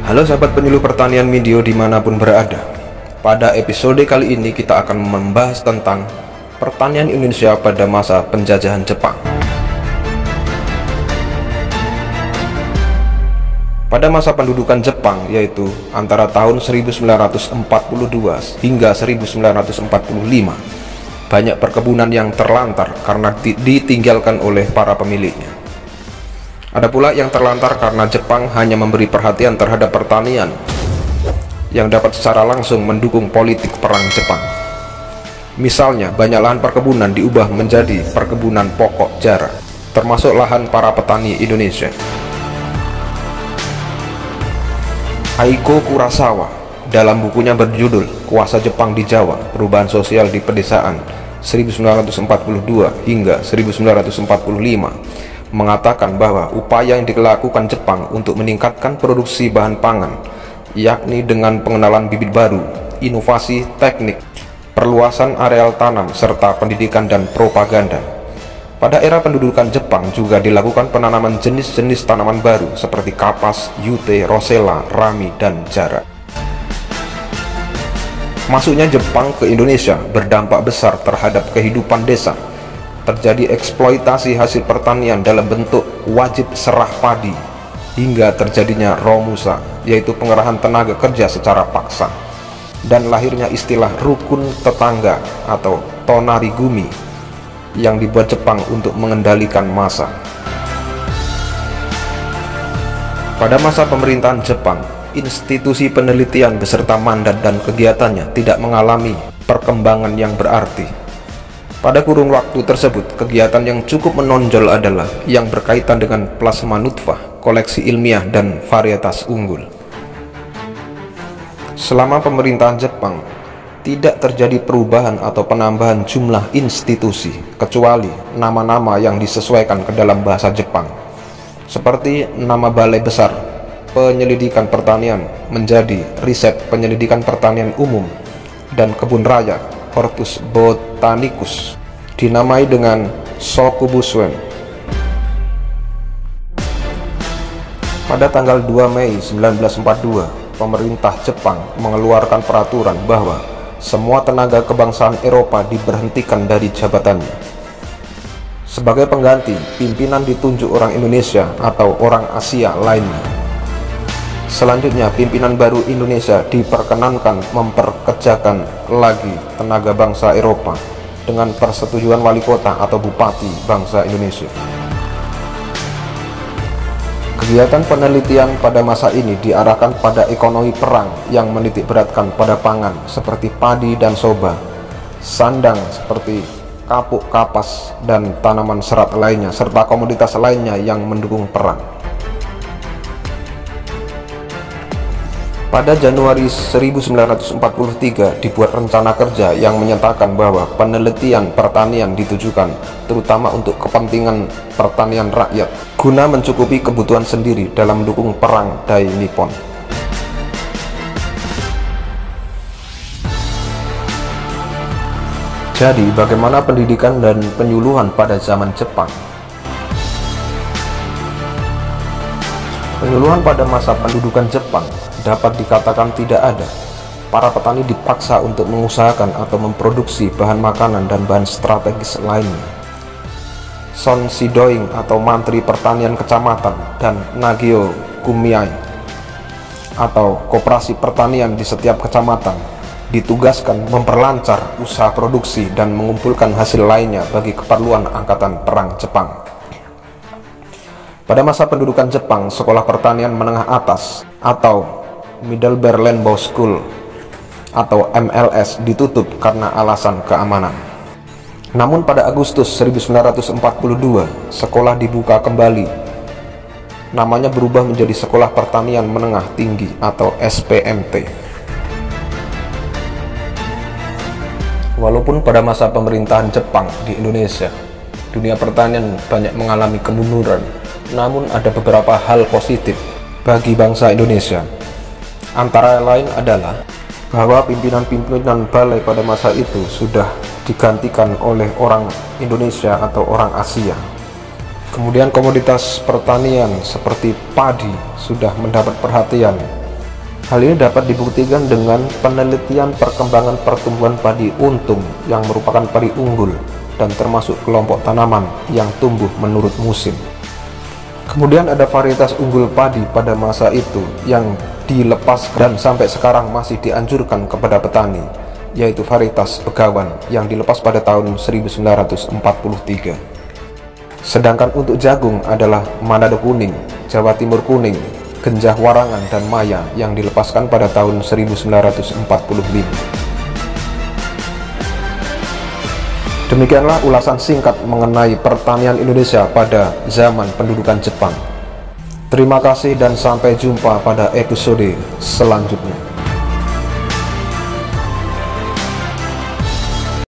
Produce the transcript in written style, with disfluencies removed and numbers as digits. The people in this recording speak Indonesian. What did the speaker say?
Halo sahabat penyuluh pertanian Medio dimanapun berada. Pada episode kali ini kita akan membahas tentang pertanian Indonesia pada masa penjajahan Jepang. Pada masa pendudukan Jepang, yaitu antara tahun 1942 hingga 1945, banyak perkebunan yang terlantar karena ditinggalkan oleh para pemiliknya. Ada pula yang terlantar karena Jepang hanya memberi perhatian terhadap pertanian yang dapat secara langsung mendukung politik perang Jepang. Misalnya, banyak lahan perkebunan diubah menjadi perkebunan pokok jara, termasuk lahan para petani Indonesia. Aiko Kurosawa dalam bukunya berjudul Kuasa Jepang di Jawa, Perubahan Sosial di Pedesaan 1942 hingga 1945 mengatakan bahwa upaya yang dilakukan Jepang untuk meningkatkan produksi bahan pangan, yakni dengan pengenalan bibit baru, inovasi teknik, perluasan areal tanam, serta pendidikan dan propaganda. Pada era pendudukan Jepang juga dilakukan penanaman jenis-jenis tanaman baru seperti kapas, yute, rosella, rami, dan jara. Masuknya Jepang ke Indonesia berdampak besar terhadap kehidupan desa. Terjadi eksploitasi hasil pertanian dalam bentuk wajib serah padi, hingga terjadinya romusa, yaitu pengerahan tenaga kerja secara paksa, dan lahirnya istilah rukun tetangga atau tonarigumi yang dibuat Jepang untuk mengendalikan massa. Pada masa pemerintahan Jepang, institusi penelitian beserta mandat dan kegiatannya tidak mengalami perkembangan yang berarti. Pada kurun waktu tersebut, kegiatan yang cukup menonjol adalah yang berkaitan dengan plasma nutfah, koleksi ilmiah, dan varietas unggul. Selama pemerintahan Jepang, tidak terjadi perubahan atau penambahan jumlah institusi, kecuali nama-nama yang disesuaikan ke dalam bahasa Jepang, seperti nama Balai Besar Penyelidikan Pertanian menjadi Riset Penyelidikan Pertanian Umum, dan Kebun Raya Hortus Botanicus dinamai dengan Shokubusuen. Pada tanggal 2 Mei 1942, pemerintah Jepang mengeluarkan peraturan bahwa semua tenaga kebangsaan Eropa diberhentikan dari jabatannya. Sebagai pengganti, pimpinan ditunjuk orang Indonesia atau orang Asia lainnya. Selanjutnya, pimpinan baru Indonesia diperkenankan memperkerjakan lagi tenaga bangsa Eropa dengan persetujuan wali kota atau bupati bangsa Indonesia. Kegiatan penelitian pada masa ini diarahkan pada ekonomi perang yang menitikberatkan pada pangan seperti padi dan soba, sandang seperti kapuk, kapas, dan tanaman serat lainnya, serta komoditas lainnya yang mendukung perang. Pada Januari 1943 dibuat rencana kerja yang menyatakan bahwa penelitian pertanian ditujukan terutama untuk kepentingan pertanian rakyat guna mencukupi kebutuhan sendiri dalam mendukung perang Dai Nippon. Jadi, bagaimana pendidikan dan penyuluhan pada zaman Jepang? Penyuluhan pada masa pendudukan Jepang dapat dikatakan tidak ada. Para petani dipaksa untuk mengusahakan atau memproduksi bahan makanan dan bahan strategis lainnya. Son Shidoing atau Mantri Pertanian Kecamatan dan Nagio Kumiai atau Koperasi Pertanian di setiap kecamatan ditugaskan memperlancar usaha produksi dan mengumpulkan hasil lainnya bagi keperluan Angkatan Perang Jepang. Pada masa pendudukan Jepang, sekolah pertanian menengah atas atau Middlebury Land Bow School atau MLS ditutup karena alasan keamanan. Namun pada Agustus 1942, sekolah dibuka kembali. Namanya berubah menjadi Sekolah Pertanian Menengah Tinggi atau SPMT. Walaupun pada masa pemerintahan Jepang di Indonesia, dunia pertanian banyak mengalami kemunduran, namun ada beberapa hal positif bagi bangsa Indonesia. Antara lain adalah bahwa pimpinan-pimpinan balai pada masa itu sudah digantikan oleh orang Indonesia atau orang Asia. Kemudian komoditas pertanian seperti padi sudah mendapat perhatian Hal ini dapat dibuktikan dengan penelitian perkembangan pertumbuhan padi untung yang merupakan padi unggul dan termasuk kelompok tanaman yang tumbuh menurut musim. Kemudian ada varietas unggul padi pada masa itu yang dilepas dan sampai sekarang masih dianjurkan kepada petani, yaitu varietas Begawan yang dilepas pada tahun 1943. Sedangkan untuk jagung adalah Manado kuning, Jawa Timur kuning, Genjah Warangan, dan Maya yang dilepaskan pada tahun 1945. Demikianlah ulasan singkat mengenai pertanian Indonesia pada zaman pendudukan Jepang. Terima kasih dan sampai jumpa pada episode selanjutnya.